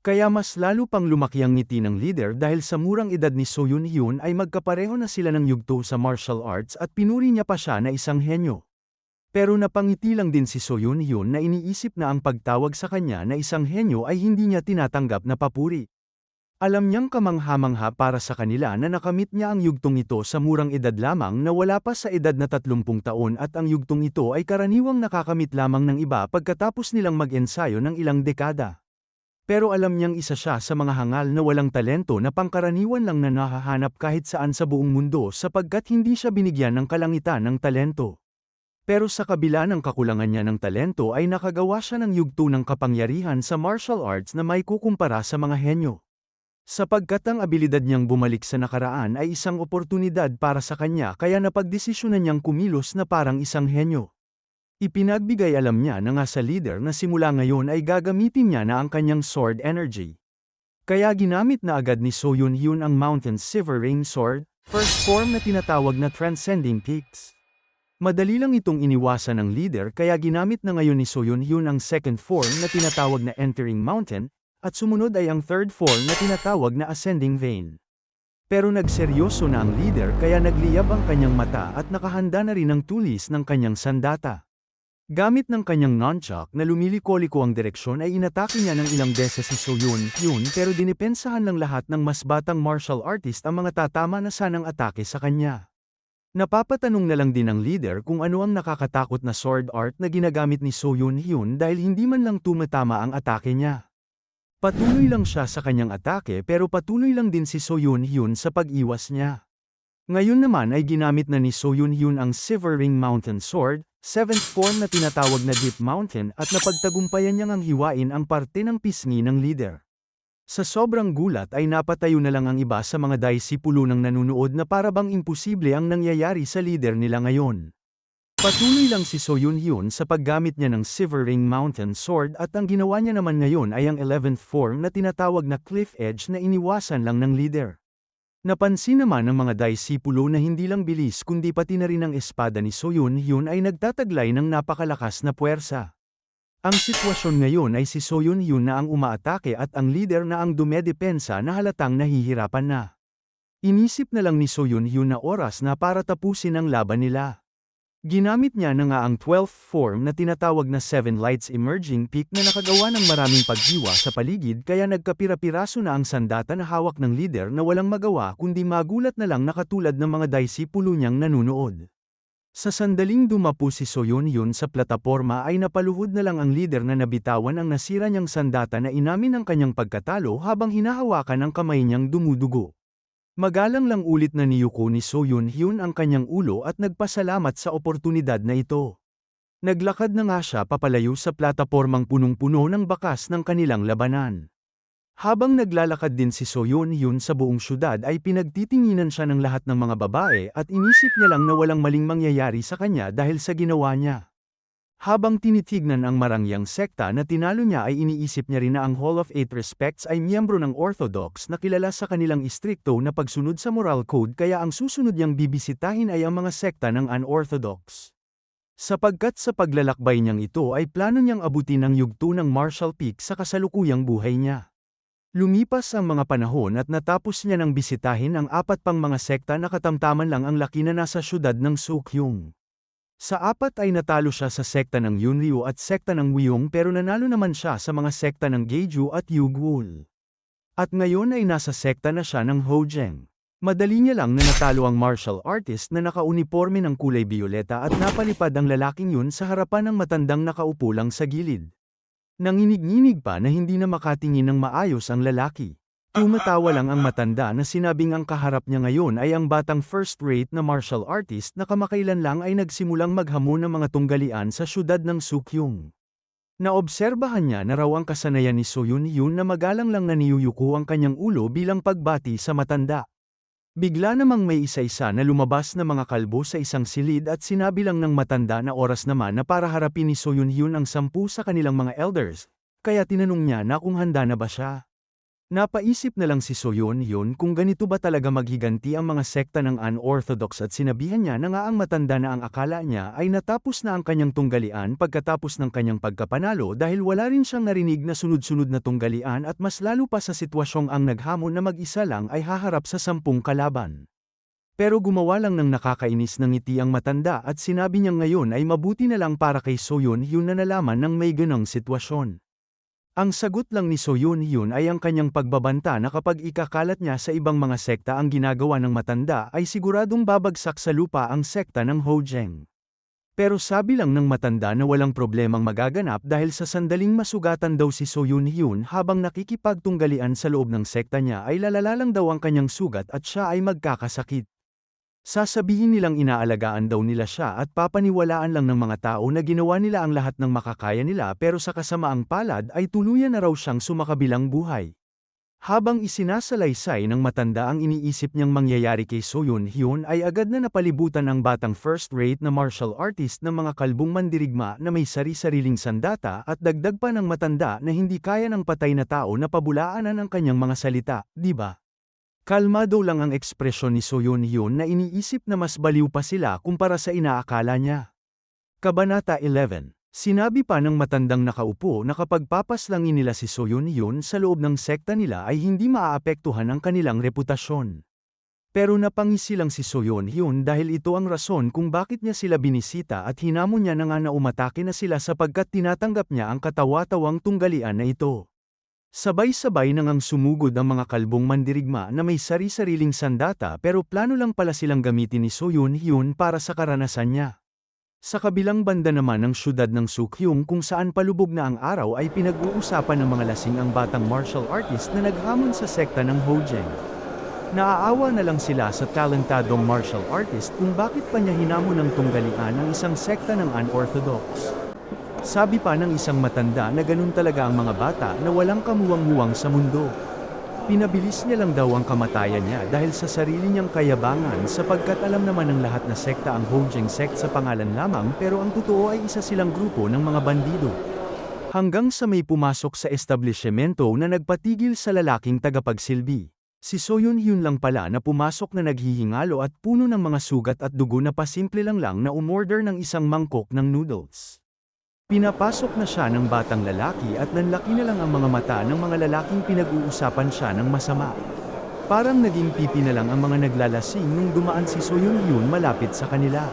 Kaya mas lalo pang lumaki ang ngiti ng leader dahil sa murang edad ni So Yoon-hyun ay magkapareho na sila ng yugto sa martial arts at pinuri niya pa siya na isang henyo. Pero napangiti lang din si So Yoon-hyun na iniisip na ang pagtawag sa kanya na isang henyo ay hindi niya tinatanggap na papuri. Alam niyang kamangha-mangha para sa kanila na nakamit niya ang yugtong ito sa murang edad lamang na wala pa sa edad na 30 taon at ang yugtong ito ay karaniwang nakakamit lamang ng iba pagkatapos nilang mag-ensayo ng ilang dekada. Pero alam niyang isa siya sa mga hangal na walang talento na pangkaraniwan lang na nahahanap kahit saan sa buong mundo sapagkat hindi siya binigyan ng kalangitan ng talento. Pero sa kabila ng kakulangan niya ng talento ay nakagawa siya ng yugto ng kapangyarihan sa martial arts na may kukumpara sa mga henyo. Sapagkat ang abilidad niyang bumalik sa nakaraan ay isang oportunidad para sa kanya kaya napagdesisyonan niyang kumilos na parang isang henyo. Ipinagbigay alam niya na nga sa leader na simula ngayon ay gagamitin niya na ang kanyang sword energy. Kaya ginamit na agad ni So Yun-hyun ang Mountain Shivering Sword, first form na tinatawag na Transcending Peaks. Madali lang itong iniwasan ng leader kaya ginamit na ngayon ni So Yun-hyun ang second form na tinatawag na Entering Mountain, at sumunod ay ang third form na tinatawag na Ascending Vein. Pero nagseryoso na ang leader kaya nagliyab ang kanyang mata at nakahanda na rin ang tulis ng kanyang sandata. Gamit ng kanyang nunchuck na lumiliko-liko ang direksyon ay inatake niya ng ilang beses si So Yun-hyun pero dinipensahan ng lahat ng mas batang martial artist ang mga tatama na sanang atake sa kanya. Napapatanong na lang din ang leader kung ano ang nakakatakot na sword art na ginagamit ni So Yun-hyun dahil hindi man lang tumatama ang atake niya. Patuloy lang siya sa kanyang atake pero patuloy lang din si So Yun-hyun sa pag-iwas niya. Ngayon naman ay ginamit na ni So Yun-hyun ang Shivering Mountain Sword, 7th form na tinatawag na Deep Mountain at napagtagumpayan niyang ang hiwain ang parte ng pisngi ng leader. Sa sobrang gulat ay napatayo na lang ang iba sa mga disipulo ng nanunood na para bang imposible ang nangyayari sa leader nila ngayon. Patuloy lang si So Yun-hyun sa paggamit niya ng Shivering Mountain Sword at ang ginawa niya naman ngayon ay ang 11th form na tinatawag na Cliff Edge na iniwasan lang ng leader. Napansin naman ng mga disipulo na hindi lang bilis kundi pati na rin ang espada ni So Yun-hyun ay nagtataglay ng napakalakas na puwersa. Ang sitwasyon ngayon ay si So Yun-hyun na ang umaatake at ang leader na ang dumedepensa na halatang nahihirapan na. Inisip na lang ni So Yun-hyun na oras na para tapusin ang laban nila. Ginamit niya na nga ang 12th form na tinatawag na Seven Lights Emerging Peak na nakagawa ng maraming paghiwa sa paligid kaya nagkapira-piraso na ang sandata na hawak ng leader na walang magawa kundi magulat na lang na katulad ng mga disipulo niyang nanunood. Sa sandaling dumapo si So Yun-hyun sa plataporma ay napaluhod na lang ang leader na nabitawan ang nasira niyang sandata na inamin ang kanyang pagkatalo habang hinahawakan ang kamay niyang dumudugo. Magalang lang ulit na niyuko ni So Yun-hyun ang kanyang ulo at nagpasalamat sa oportunidad na ito. Naglakad na nga siya papalayo sa platapormang punong-puno ng bakas ng kanilang labanan. Habang naglalakad din si So Yun-hyun sa buong syudad ay pinagtitinginan siya ng lahat ng mga babae at inisip niya lang na walang maling mangyayari sa kanya dahil sa ginawa niya. Habang tinitignan ang marangyang sekta na tinalo niya ay iniisip niya rin na ang Hall of Eight Respects ay miyembro ng Orthodox na kilala sa kanilang istrikto na pagsunod sa moral code kaya ang susunod niyang bibisitahin ay ang mga sekta ng unorthodox. Sapagkat sa paglalakbay niyang ito ay plano niyang abutin ang yugto ng Marshall Peak sa kasalukuyang buhay niya. Lumipas ang mga panahon at natapos niya nang bisitahin ang 4 pang mga sekta na katamtaman lang ang laki na nasa syudad ng Sukyung. Sa 4 ay natalo siya sa sekta ng Yunryu at sekta ng Wiyong pero nanalo naman siya sa mga sekta ng Jeju at Yugwul. At ngayon ay nasa sekta na siya ng Hojeng. Madali niya lang na natalo ang martial artist na nakauniporme ng kulay bioleta at napalipad ang lalaking yun sa harapan ng matandang nakaupo lang sa gilid. Nanginig-nginig pa na hindi na makatingin ng maayos ang lalaki. Tumatawa lang ang matanda na sinabing ang kaharap niya ngayon ay ang batang first-rate na martial artist na kamakailan lang ay nagsimulang maghamon ng mga tunggalian sa syudad ng Sukyung. Naobserbahan niya na raw ang kasanayan ni So Yun-hyun na magalang lang na niyuyuko ang kanyang ulo bilang pagbati sa matanda. Bigla namang may isa-isa na lumabas na mga kalbo sa isang silid at sinabi lang ng matanda na oras naman na para harapin ni So Yun-hyun ang 10 sa kanilang mga elders, kaya tinanong niya na kung handa na ba siya. Napaisip na lang si So Yun-hyun kung ganito ba talaga maghiganti ang mga sekta ng unorthodox at sinabihan niya na nga ang matanda na ang akala niya ay natapos na ang kanyang tunggalian pagkatapos ng kanyang pagkapanalo dahil wala rin siyang narinig na sunod-sunod na tunggalian at mas lalo pa sa sitwasyong ang naghamon na mag-isa lang ay haharap sa 10 kalaban. Pero gumawa lang ng nakakainis ng ngiti ang matanda at sinabi niyang ngayon ay mabuti na lang para kay So Yun-hyun na nalaman ng may ganong sitwasyon. Ang sagot lang ni So Yun-hyun ay ang kanyang pagbabanta na kapag ikakalat niya sa ibang mga sekta ang ginagawa ng matanda ay siguradong babagsak sa lupa ang sekta ng Hojeng. Pero sabi lang ng matanda na walang problemang magaganap dahil sa sandaling masugatan daw si So Yun-hyun habang nakikipagtunggalian sa loob ng sekta niya ay lalala lang daw ang kanyang sugat at siya ay magkakasakit. Sasabihin nilang inaalagaan daw nila siya at papaniwalaan lang ng mga tao na ginawa nila ang lahat ng makakaya nila pero sa kasamaang palad ay tuluyan na raw siyang sumakabilang buhay. Habang isinasalaysay ng matanda ang iniisip niyang mangyayari kay Soyun Hyun ay agad na napalibutan ang batang first-rate na martial artist ng mga kalbong mandirigma na may sari-sariling sandata at dagdag pa ng matanda na hindi kaya ng patay na tao na pabulaanan ang kanyang mga salita, di ba? Kalmado lang ang ekspresyon ni Soyun Hyun na iniisip na mas baliw pa sila kumpara sa inaakala niya. Kabanata 11. Sinabi pa ng matandang nakaupo na kapag papaslangin nila si Soyun Hyun sa loob ng sekta nila ay hindi maaapektuhan ang kanilang reputasyon. Pero napangisi lang si Soyun Hyun dahil ito ang rason kung bakit niya sila binisita at hinamon niya na nga na umatake na sila sapagkat tinatanggap niya ang katawa-tawang tunggalian na ito. Sabay-sabay nang sumugod ang mga kalbong mandirigma na may sari-sariling sandata pero plano lang pala silang gamitin ni Soyun Hyun para sa karanasan niya. Sa kabilang banda naman ng syudad ng Sukyung kung saan palubog na ang araw ay pinag-uusapan ng mga lasing ang batang martial artist na naghamon sa sekta ng Hojeng. Naaawa na lang sila sa talentadong martial artist kung bakit pa niya hinamon ng tunggalian ang isang sekta ng unorthodox. Sabi pa ng isang matanda na ganun talaga ang mga bata na walang kamuwang-muwang sa mundo. Pinabilis niya lang daw ang kamatayan niya dahil sa sarili niyang kayabangan sapagkat alam naman ng lahat na sekta ang Hojeng sect sa pangalan lamang pero ang totoo ay isa silang grupo ng mga bandido. Hanggang sa may pumasok sa establishmento na nagpatigil sa lalaking tagapagsilbi. Si Soyun Hyun lang pala na pumasok na naghihingalo at puno ng mga sugat at dugo na pasimple lang na umorder ng isang mangkok ng noodles. Pinapasok na siya ng batang lalaki at nanlaki na lang ang mga mata ng mga lalaking pinag-uusapan siya ng masama. Parang naging pipi na lang ang mga naglalasing nung dumaan si Soyun Hyun malapit sa kanila.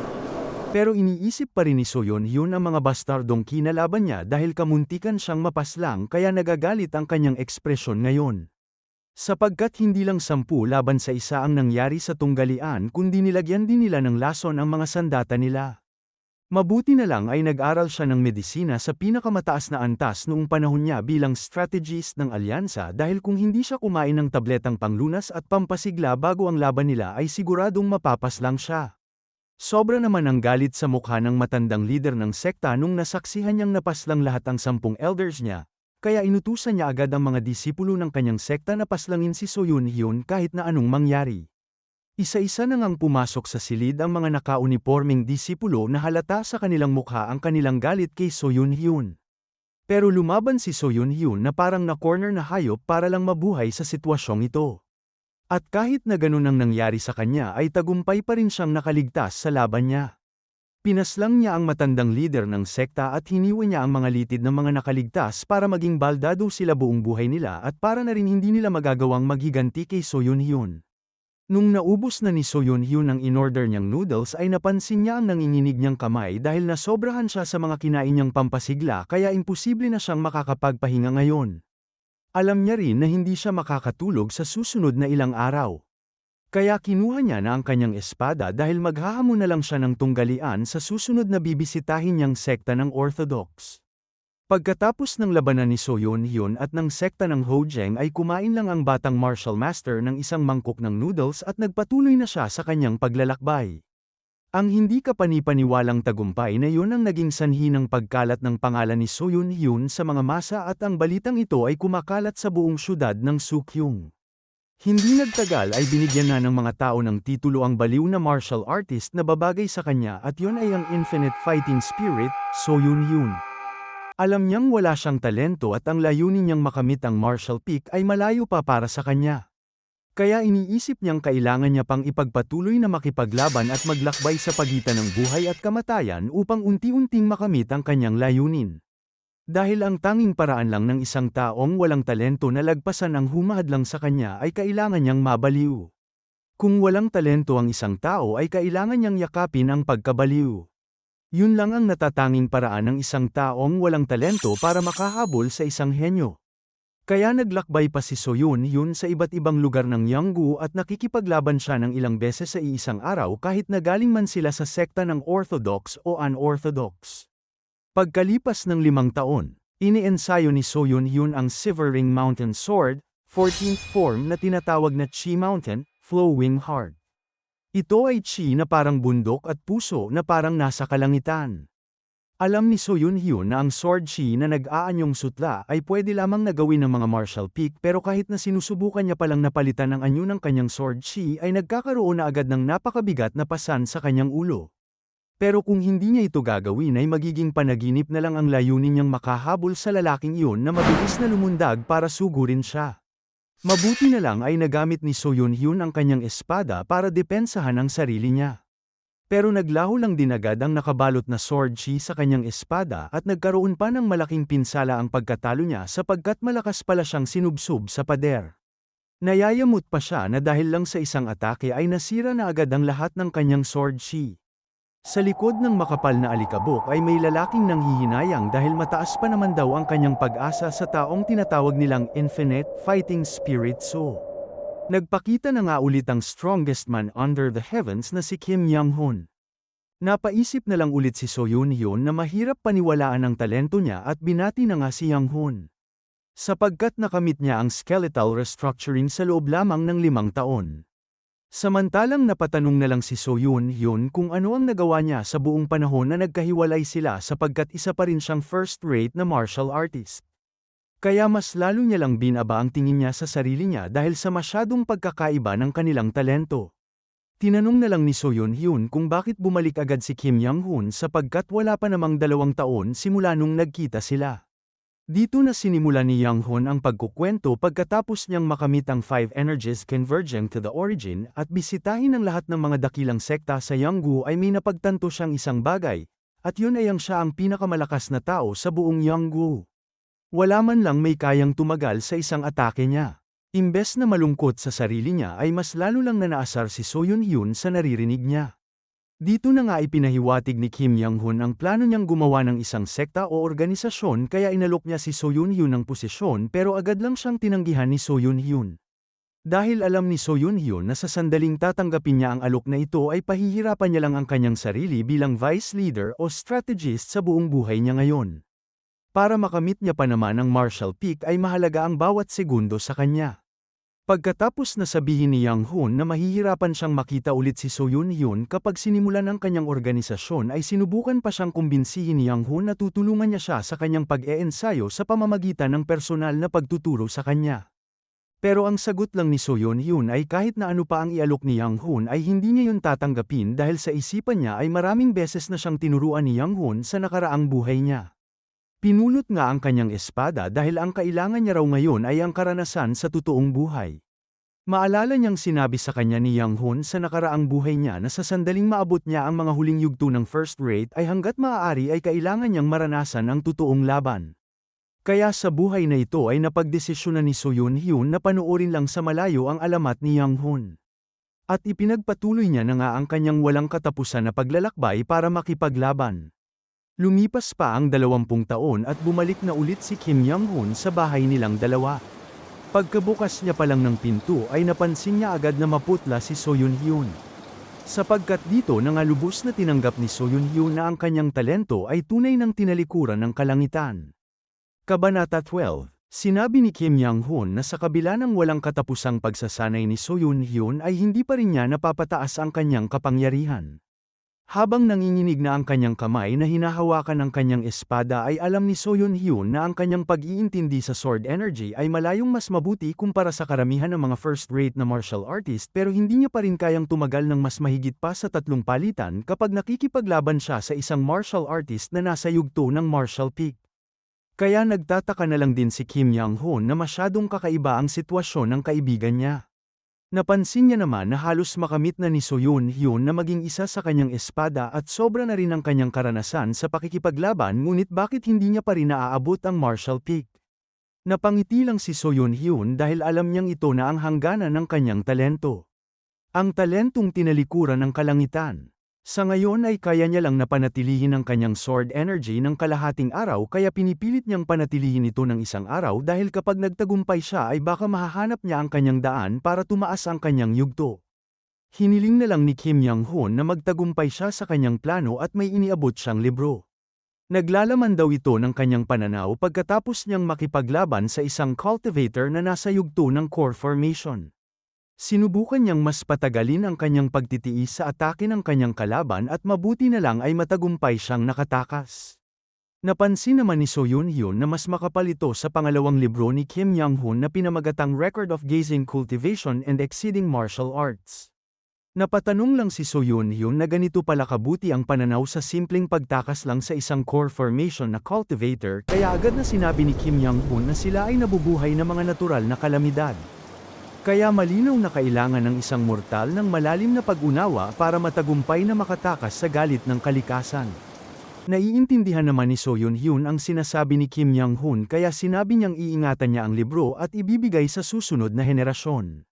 Pero iniisip pa rin ni Soyun Hyun ang mga bastardong kinalaban niya dahil kamuntikan siyang mapaslang kaya nagagalit ang kanyang ekspresyon ngayon. Sapagkat hindi lang 10 laban sa isa ang nangyari sa tunggalian kundi nilagyan din nila ng lason ang mga sandata nila. Mabuti na lang ay nag-aral siya ng medisina sa pinakamataas na antas noong panahon niya bilang strategist ng alyansa dahil kung hindi siya kumain ng tabletang panglunas at pampasigla bago ang laban nila ay siguradong mapapaslang siya. Sobra naman ang galit sa mukha ng matandang leader ng sekta nung nasaksihan niyang napaslang lahat ang 10 elders niya, kaya inutusan niya agad ang mga disipulo ng kanyang sekta na paslangin si Soyun Hyun kahit na anong mangyari. Isa-isa na ngang pumasok sa silid ang mga nakaunipormeng disipulo na halata sa kanilang mukha ang kanilang galit kay Soyun Hyun. Pero lumaban si Soyun Hyun na parang na-corner na hayop para lang mabuhay sa sitwasyong ito. At kahit na ganun ang nangyari sa kanya ay tagumpay pa rin siyang nakaligtas sa laban niya. Pinaslang niya ang matandang leader ng sekta at hiniwa niya ang mga litid ng mga nakaligtas para maging baldado sila buong buhay nila at para na rin hindi nila magagawang maghiganti kay Soyun Hyun. Nung naubos na ni Soyun Hyun ang in-order niyang noodles ay napansin niya ang nanginginig niyang kamay dahil nasobrahan siya sa mga kinain niyang pampasigla kaya imposible na siyang makakapagpahinga ngayon. Alam niya rin na hindi siya makakatulog sa susunod na ilang araw. Kaya kinuha niya na ang kanyang espada dahil maghahamon na lang siya ng tunggalian sa susunod na bibisitahin niyang sekta ng Orthodox. Pagkatapos ng labanan ni Soyun Hyun at ng sekta ng Hojeng ay kumain lang ang batang martial master ng isang mangkok ng noodles at nagpatuloy na siya sa kanyang paglalakbay. Ang hindi kapanipaniwalang tagumpay na yun ang naging sanhi ng pagkalat ng pangalan ni Soyun Hyun sa mga masa at ang balitang ito ay kumakalat sa buong syudad ng Sukyung. Hindi nagtagal ay binigyan na ng mga tao ng titulo ang baliw na martial artist na babagay sa kanya at yun ay ang Infinite Fighting Spirit, Soyun Hyun. Alam niyang wala siyang talento at ang layunin niyang makamit ang martial peak ay malayo pa para sa kanya. Kaya iniisip niyang kailangan niya pang ipagpatuloy na makipaglaban at maglakbay sa pagitan ng buhay at kamatayan upang unti-unting makamit ang kanyang layunin. Dahil ang tanging paraan lang ng isang taong walang talento na lagpasan ang humahadlang sa kanya ay kailangan niyang mabaliw. Kung walang talento ang isang tao ay kailangan niyang yakapin ang pagkabaliw. Yun lang ang natatanging paraan ng isang taong walang talento para makahabol sa isang henyo. Kaya naglakbay pa si Soyun Hyun sa iba't ibang lugar ng Yanggu at nakikipaglaban siya ng ilang beses sa iisang araw kahit na galing man sila sa sekta ng Orthodox o Unorthodox. Pagkalipas ng 5 taon, iniensayo ni Soyun Hyun ang Shivering Mountain Sword, 14th form na tinatawag na Chi Mountain, Flowing Heart. Ito ay chi na parang bundok at puso na parang nasa kalangitan. Alam ni So Yun-hyun na ang sword chi na nag-aanyong sutla ay pwede lamang na gawin ng mga martial peak pero kahit na sinusubukan niya palang napalitan ang anyo ng kanyang sword chi ay nagkakaroon na agad ng napakabigat na pasan sa kanyang ulo. Pero kung hindi niya ito gagawin ay magiging panaginip na lang ang layunin niyang makahabol sa lalaking iyon na mabilis na lumundag para sugurin siya. Mabuti na lang ay nagamit ni So Yun-hyun ang kanyang espada para depensahan ang sarili niya. Pero naglaho lang din agad ang nakabalot na sword chi sa kanyang espada at nagkaroon pa ng malaking pinsala ang pagkatalo niya sapagkat malakas pala siyang sinubsob sa pader. Nayayamot pa siya na dahil lang sa isang atake ay nasira na agad ang lahat ng kanyang sword chi. Sa likod ng makapal na alikabok ay may lalaking nanghihinayang dahil mataas pa naman daw ang kanyang pag-asa sa taong tinatawag nilang Infinite Fighting Spirit So. Nagpakita na nga ulit ang strongest man under the heavens na si Kim Young-hoon. Napaisip na lang ulit si So Yun-hyun na mahirap paniwalaan ang talento niya at binati na nga si Young-hoon. Sapagkat nakamit niya ang skeletal restructuring sa loob lamang ng 5 taon. Samantalang napatanong na lang si So Yun-hyun kung ano ang nagawa niya sa buong panahon na nagkahiwalay sila sapagkat isa pa rin siyang first-rate na martial artist. Kaya mas lalo niya lang binaba ang tingin niya sa sarili niya dahil sa masyadong pagkakaiba ng kanilang talento. Tinanong na lang ni So Yun-hyun kung bakit bumalik agad si Kim Young-hoon sapagkat wala pa namang 2 taon simula nung nagkita sila. Dito na sinimula ni Young-hoon ang pagkukwento pagkatapos niyang makamit ang 5 energies converging to the origin at bisitahin ang lahat ng mga dakilang sekta sa Yanggu ay may napagtanto siyang isang bagay, at yun ay siya ang pinakamalakas na tao sa buong Yanggu. Wala man lang may kayang tumagal sa isang atake niya. Imbes na malungkot sa sarili niya ay mas lalo lang na naasar si So Yun-hyun sa naririnig niya. Dito na nga ipinahiwatig ni Kim Young-hoon ang plano niyang gumawa ng isang sekta o organisasyon kaya inalok niya si So Yun-hyun ng posisyon pero agad lang siyang tinanggihan ni So Yun-hyun. Dahil alam ni So Yun-hyun na sa sandaling tatanggapin niya ang alok na ito ay pahihirapan niya lang ang kanyang sarili bilang vice leader o strategist sa buong buhay niya ngayon. Para makamit niya pa naman ang martial peak ay mahalaga ang bawat segundo sa kanya. Pagkatapos na sabihin ni Young-hoon na mahihirapan siyang makita ulit si So Yun-hyun kapag sinimulan ang kanyang organisasyon ay sinubukan pa siyang kumbinsihin ni Young-hoon na tutulungan niya siya sa kanyang pag-eensayo sa pamamagitan ng personal na pagtuturo sa kanya. Pero ang sagot lang ni So Yun-hyun ay kahit na ano pa ang ialok ni Young-hoon ay hindi niya yun tatanggapin dahil sa isipan niya ay maraming beses na siyang tinuruan ni Young-hoon sa nakaraang buhay niya. Pinulot nga ang kanyang espada dahil ang kailangan niya raw ngayon ay ang karanasan sa totoong buhay. Maalala niyang sinabi sa kanya ni Young-hoon sa nakaraang buhay niya na sa sandaling maabot niya ang mga huling yugto ng first rate ay hanggat maaari ay kailangan niyang maranasan ang totoong laban. Kaya sa buhay na ito ay napagdesisyonan ni So Yun-hyun na panoorin lang sa malayo ang alamat ni Young-hoon. At ipinagpatuloy niya na nga ang kanyang walang katapusan na paglalakbay para makipaglaban. Lumipas pa ang 20 taon at bumalik na ulit si Kim Young-hoon sa bahay nilang dalawa. Pagkabukas niya pa lang ng pinto ay napansin niya agad na maputla si So Yun-hyun. Sapagkat dito na nga lubos na tinanggap ni So Yun-hyun na ang kanyang talento ay tunay ng tinalikuran ng kalangitan. Kabanata 12, sinabi ni Kim Young-hoon na sa kabila ng walang katapusang pagsasanay ni So Yun-hyun ay hindi pa rin niya napapataas ang kanyang kapangyarihan. Habang nanginginig na ang kanyang kamay na hinahawakan ng kanyang espada ay alam ni So Yun-hyun na ang kanyang pag-iintindi sa sword energy ay malayong mas mabuti kumpara sa karamihan ng mga first-rate na martial artist pero hindi niya pa rin kayang tumagal ng mas mahigit pa sa 3 palitan kapag nakikipaglaban siya sa isang martial artist na nasa yugto ng martial peak. Kaya nagtataka na lang din si Kim Young-hoon na masyadong kakaiba ang sitwasyon ng kaibigan niya. Napansin niya naman na halos makamit na ni So Yun-hyun na maging isa sa kanyang espada at sobra na rin ang kanyang karanasan sa pakikipaglaban ngunit bakit hindi niya pa rin naaabot ang martial peak. Napangiti lang si So Yun-hyun dahil alam niyang ito na ang hangganan ng kanyang talento. Ang talentong tinalikuran ng kalangitan. Sa ngayon ay kaya niya lang napanatilihin ang kanyang sword energy ng kalahating araw kaya pinipilit niyang panatilihin ito ng isang araw dahil kapag nagtagumpay siya ay baka mahahanap niya ang kanyang daan para tumaas ang kanyang yugto. Hiniling na lang ni Kim Young-hoon na magtagumpay siya sa kanyang plano at may iniabot siyang libro. Naglalaman daw ito ng kanyang pananaw pagkatapos niyang makipaglaban sa isang cultivator na nasa yugto ng core formation. Sinubukan niyang mas patagalin ang kanyang pagtitiis sa atake ng kanyang kalaban at mabuti na lang ay matagumpay siyang nakatakas. Napansin naman ni So Yun-hyun na mas makapal ito sa pangalawang libro ni Kim Young-hoon na pinamagatang Record of Gazing Cultivation and Exceeding Martial Arts. Napatanong lang si So Yun-hyun na ganito pala kabuti ang pananaw sa simpleng pagtakas lang sa isang core formation na cultivator, kaya agad na sinabi ni Kim Young-hoon na sila ay nabubuhay na mga natural na kalamidad. Kaya malinaw na kailangan ng isang mortal ng malalim na pag-unawa para matagumpay na makatakas sa galit ng kalikasan. Naiintindihan naman ni So Yun-hyun ang sinasabi ni Kim Young-hoon kaya sinabi niyang iingatan niya ang libro at ibibigay sa susunod na henerasyon.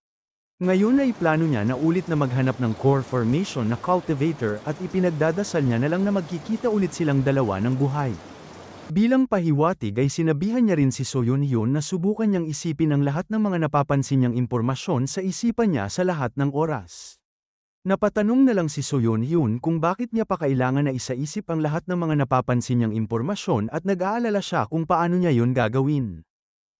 Ngayon ay plano niya na ulit na maghanap ng core formation na cultivator at ipinagdadasal niya na lang na magkikita ulit silang dalawa ng buhay. Bilang pahiwatig ay sinabihan niya rin si So Yun-hyun na subukan niyang isipin ang lahat ng mga napapansin niyang impormasyon sa isipan niya sa lahat ng oras. Napatanong na lang si So Yun-hyun kung bakit niya pa kailangan na isaisip ang lahat ng mga napapansin niyang impormasyon at nag-aalala siya kung paano niya yun gagawin.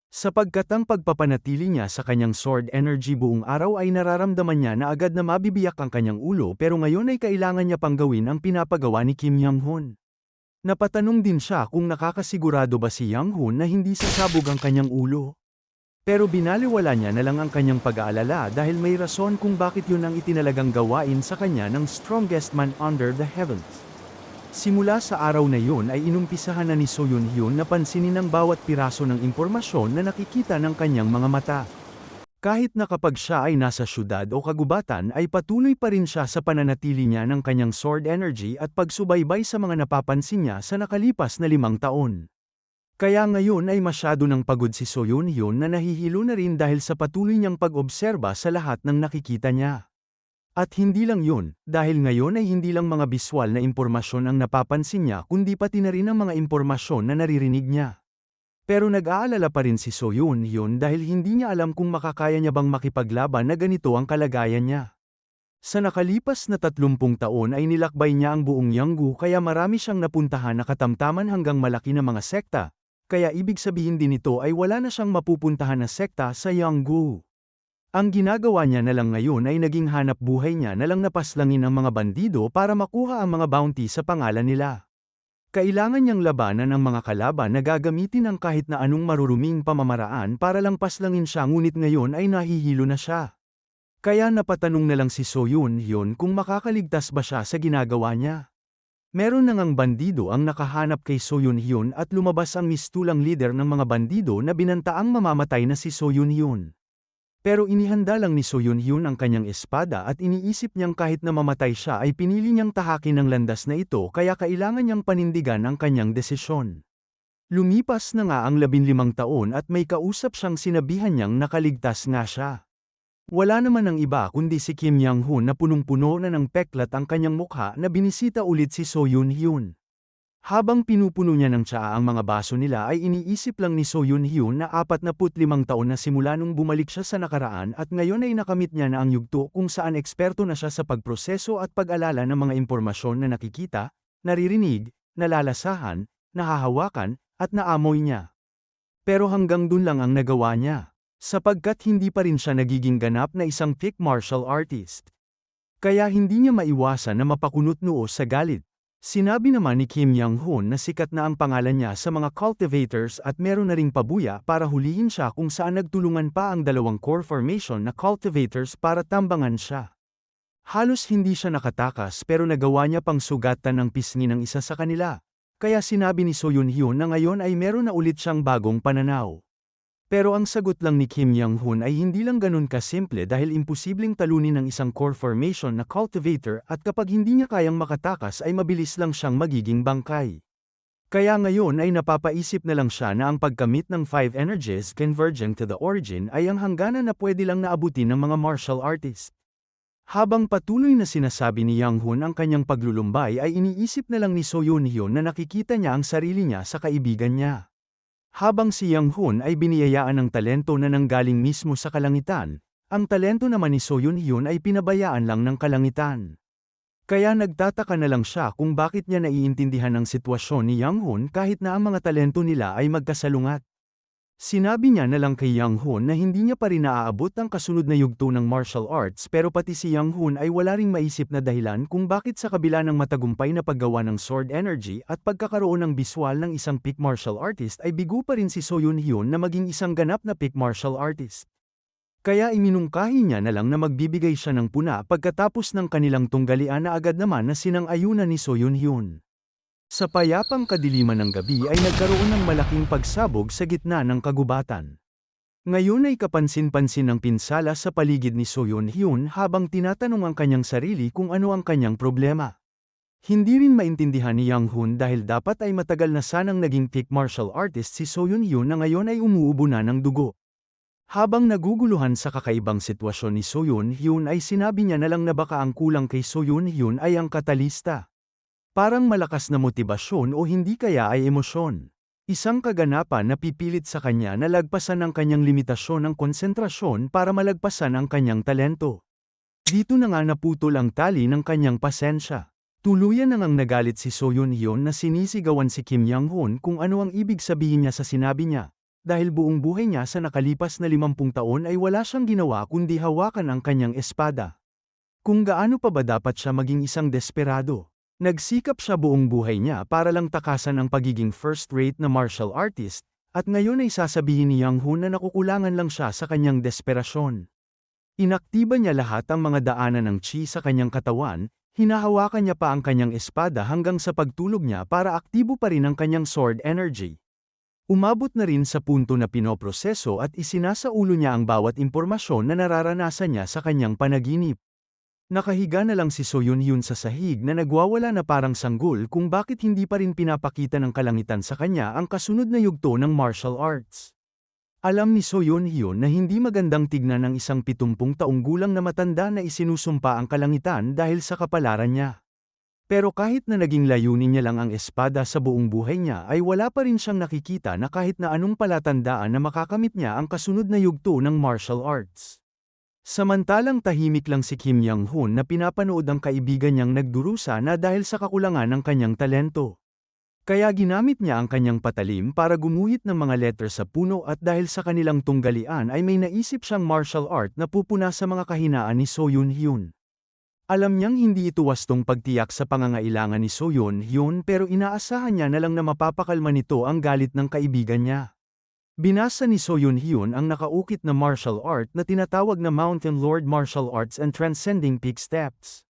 Sapagkat ang pagpapanatili niya sa kanyang sword energy buong araw ay nararamdaman niya na agad na mabibiyak ang kanyang ulo pero ngayon ay kailangan niya pang gawin ang pinapagawa ni Kim Young-hoon. Napatanong din siya kung nakakasigurado ba si Young-hoon na hindi sasabog ang kanyang ulo. Pero binaliwala niya na lang ang kanyang pag-aalala dahil may rason kung bakit yun ang itinalagang gawain sa kanya ng strongest man under the heavens. Simula sa araw na yun ay inumpisahan na ni So Yun-hyun na pansinin ang bawat piraso ng impormasyon na nakikita ng kanyang mga mata. Kahit na kapag siya ay nasa syudad o kagubatan ay patuloy pa rin siya sa pananatili niya ng kanyang sword energy at pagsubaybay sa mga napapansin niya sa nakalipas na 5 taon. Kaya ngayon ay masyado nang pagod si So Yun-hyun na nahihilo na rin dahil sa patuloy niyang pag-obserba sa lahat ng nakikita niya. At hindi lang yun, dahil ngayon ay hindi lang mga biswal na impormasyon ang napapansin niya kundi pati na rin ang mga impormasyon na naririnig niya. Pero nag-aalala pa rin si So Yun-hyun dahil hindi niya alam kung makakaya niya bang makipaglaban na ganito ang kalagayan niya. Sa nakalipas na 30 taon ay nilakbay niya ang buong Yanggu kaya marami siyang napuntahan na katamtaman hanggang malaki na mga sekta, kaya ibig sabihin din ito ay wala na siyang mapupuntahan na sekta sa Yanggu. Ang ginagawa niya na lang ngayon ay naging hanap buhay niya na lang napaslangin ang mga bandido para makuha ang mga bounty sa pangalan nila. Kailangan niyang labanan ang mga kalaban na gagamitin ang kahit na anong maruruming pamamaraan para lang paslangin siya ngunit ngayon ay nahihilo na siya. Kaya napatanong na lang si So Yun-hyun kung makakaligtas ba siya sa ginagawa niya. Meron na ngang bandido ang nakahanap kay So Yun-hyun at lumabas ang mistulang leader ng mga bandido na binantaang mamamatay na si So Yun-hyun. Pero inihanda lang ni So Yun-hyun ang kanyang espada at iniisip niyang kahit na mamatay siya ay pinili niyang tahakin ang landas na ito kaya kailangan niyang panindigan ang kanyang desisyon. Lumipas na nga ang 15 taon at may kausap siyang sinabihan niyang nakaligtas nga siya. Wala naman ang iba kundi si Kim Young-hoon na punong-puno na ng peklat ang kanyang mukha na binisita ulit si So Yun-hyun. Habang pinupuno niya ng tsaa ang mga baso nila ay iniisip lang ni So Yun-hyun na 45 taon na simula nung bumalik siya sa nakaraan at ngayon ay nakamit niya na ang yugto kung saan eksperto na siya sa pagproseso at pag-alala ng mga impormasyon na nakikita, naririnig, nalalasahan, nahahawakan, at naamoy niya. Pero hanggang dun lang ang nagawa niya, sapagkat hindi pa rin siya nagiging ganap na isang peak martial artist. Kaya hindi niya maiwasan na mapakunot noo sa galit. Sinabi naman ni Kim Young-hoon na sikat na ang pangalan niya sa mga cultivators at meron na ring pabuya para hulihin siya kung saan nagtulungan pa ang dalawang core formation na cultivators para tambangan siya. Halos hindi siya nakatakas pero nagawa niya pang sugatan ng pisngi ng isa sa kanila. Kaya sinabi ni So Yun-hyun na ngayon ay meron na ulit siyang bagong pananaw. Pero ang sagot lang ni Kim Young-hoon ay hindi lang ganun kasimple dahil imposibleng talunin ng isang core formation na cultivator at kapag hindi niya kayang makatakas ay mabilis lang siyang magiging bangkay. Kaya ngayon ay napapaisip na lang siya na ang pagkamit ng 5 energies converging to the origin ay ang hangganan na pwede lang naabutin ng mga martial artist. Habang patuloy na sinasabi ni Young-hoon ang kanyang paglulumbay ay iniisip na lang ni So Yun-hyun na nakikita niya ang sarili niya sa kaibigan niya. Habang si Young-hoon ay biniyayaan ng talento na nanggaling mismo sa kalangitan, ang talento naman ni So Yun-hyun ay pinabayaan lang ng kalangitan. Kaya nagtataka na lang siya kung bakit niya naiintindihan ang sitwasyon ni Young-hoon kahit na ang mga talento nila ay magkasalungat. Sinabi niya na lang kay Yang Hun na hindi niya pa rin naaabot ang kasunod na yugto ng martial arts pero pati si Yang Hun ay wala ring maisip na dahilan kung bakit sa kabila ng matagumpay na paggawa ng sword energy at pagkakaroon ng biswal ng isang peak martial artist ay bigo pa rin si So Yun Hyun na maging isang ganap na peak martial artist. Kaya iminungkahi niya na lang na magbibigay siya ng puna pagkatapos ng kanilang tunggalian na agad naman na sinang-ayunan ni So Yun Hyun. Sa payapang kadiliman ng gabi ay nagkaroon ng malaking pagsabog sa gitna ng kagubatan. Ngayon ay kapansin-pansin ng pinsala sa paligid ni So Yun Hyun habang tinatanong ang kanyang sarili kung ano ang kanyang problema. Hindi rin maintindihan ni Yang Hun dahil dapat ay matagal na sanang naging peak martial artist si So Yun Hyun na ngayon ay umuubo na ng dugo. Habang naguguluhan sa kakaibang sitwasyon ni So Yun Hyun ay sinabi niya na lang na baka ang kulang kay So Yun Hyun ay ang katalista. Parang malakas na motibasyon o hindi kaya ay emosyon. Isang kaganapan na pipilit sa kanya na lagpasan ang kanyang limitasyon ng konsentrasyon para malagpasan ang kanyang talento. Dito na nga naputol ang tali ng kanyang pasensya. Tuluyan na ngang nagalit si So Yun Hyun na sinisigawan si Kim Yang Hun kung ano ang ibig sabihin niya sa sinabi niya. Dahil buong buhay niya sa nakalipas na 50 taon ay wala siyang ginawa kundi hawakan ang kanyang espada. Kung gaano pa ba dapat siya maging isang desperado? Nagsikap siya buong buhay niya para lang takasan ang pagiging first-rate na martial artist, at ngayon ay sasabihin ni Yang Hun na nakukulangan lang siya sa kanyang desperasyon. Inaktiba niya lahat ang mga daanan ng chi sa kanyang katawan, hinahawakan niya pa ang kanyang espada hanggang sa pagtulog niya para aktibo pa rin ang kanyang sword energy. Umabot na rin sa punto na pinoproseso at isinasaulo niya ang bawat impormasyon na nararanasan niya sa kanyang panaginip. Nakahiga na lang si So Yun Hyun sa sahig na nagwawala na parang sanggol kung bakit hindi pa rin pinapakita ng kalangitan sa kanya ang kasunod na yugto ng martial arts. Alam ni So Yun Hyun na hindi magandang tignan ng isang 70 taong gulang na matanda na isinusumpa ang kalangitan dahil sa kapalaran niya. Pero kahit na naging layunin niya lang ang espada sa buong buhay niya ay wala pa rin siyang nakikita na kahit na anong palatandaan na makakamit niya ang kasunod na yugto ng martial arts. Samantalang tahimik lang si Kim Yang Hun na pinapanood ang kaibigan niyang nagdurusa na dahil sa kakulangan ng kanyang talento. Kaya ginamit niya ang kanyang patalim para gumuhit ng mga letter sa puno at dahil sa kanilang tunggalian ay may naisip siyang martial art na pupuna sa mga kahinaan ni So Yun Hyun. Alam niyang hindi ito wastong pagtiyak sa pangangailangan ni So Yun Hyun pero inaasahan niya na lang na mapapakalma nito ang galit ng kaibigan niya. Binasa ni So Yun Hyun ang nakaukit na martial art na tinatawag na Mountain Lord Martial Arts and Transcending Peak Steps.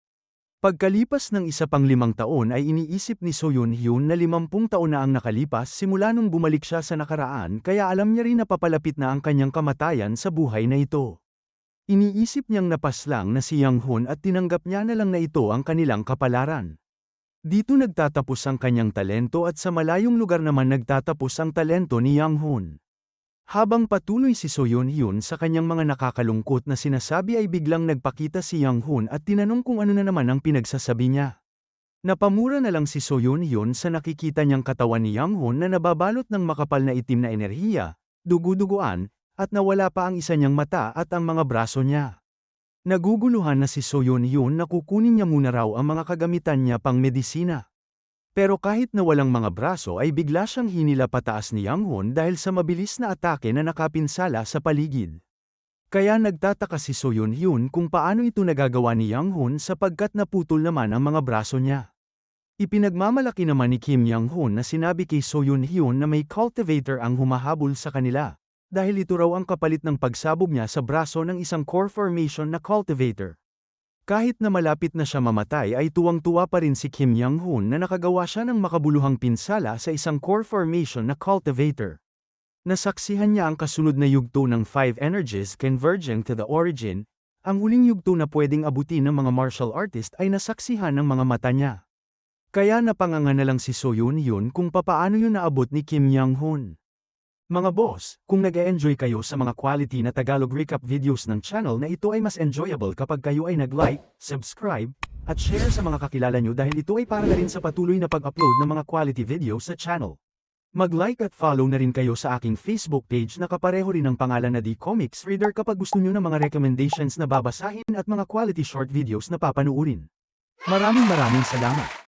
Pagkalipas ng isa pang 5 taon ay iniisip ni So Yun Hyun na 50 taon na ang nakalipas simula nung bumalik siya sa nakaraan kaya alam niya rin na papalapit na ang kanyang kamatayan sa buhay na ito. Iniisip niyang napaslang na si Yang Hun at tinanggap niya na lang na ito ang kanilang kapalaran. Dito nagtatapos ang kanyang talento at sa malayong lugar naman nagtatapos ang talento ni Yang Hun. Habang patuloy si So Yun Hyun sa kanyang mga nakakalungkot na sinasabi ay biglang nagpakita si Yang Hun at tinanong kung ano na naman ang pinagsasabi niya. Napamura na lang si So Yun Hyun sa nakikita niyang katawan ni Yang Hun na nababalot ng makapal na itim na enerhiya, dugu-duguan, at nawala pa ang isa niyang mata at ang mga braso niya. Naguguluhan na si So Yun Hyun na kukunin niya muna raw ang mga kagamitan niya pang medisina. Pero kahit na walang mga braso ay bigla siyang hinila pataas ni Yang Hun dahil sa mabilis na atake na nakapinsala sa paligid. Kaya nagtataka si So Yun Hyun kung paano ito nagagawa ni Yang Hun sapagkat naputol naman ang mga braso niya. Ipinagmamalaki naman ni Kim Yang Hun na sinabi kay So Yun Hyun na may cultivator ang humahabol sa kanila, dahil ito raw ang kapalit ng pagsabog niya sa braso ng isang core formation na cultivator. Kahit na malapit na siya mamatay ay tuwang-tuwa pa rin si Kim Yang Hun na nakagawa siya ng makabuluhang pinsala sa isang core formation na cultivator. Nasaksihan niya ang kasunod na yugto ng 5 energies converging to the origin, ang huling yugto na pwedeng abutin ng mga martial artist ay nasaksihan ng mga mata niya. Kaya napanganga na lang si So Yun Hyun kung papaano yun naabot ni Kim Yang Hun. Mga boss, kung nag-e-enjoy kayo sa mga quality na Tagalog recap videos ng channel na ito ay mas enjoyable kapag kayo ay nag-like, subscribe, at share sa mga kakilala nyo dahil ito ay para na rin sa patuloy na pag-upload ng mga quality videos sa channel. Mag-like at follow na rin kayo sa aking Facebook page na kapareho rin ng pangalan na The Comics Reader kapag gusto nyo ng mga recommendations na babasahin at mga quality short videos na papanuurin. Maraming salamat!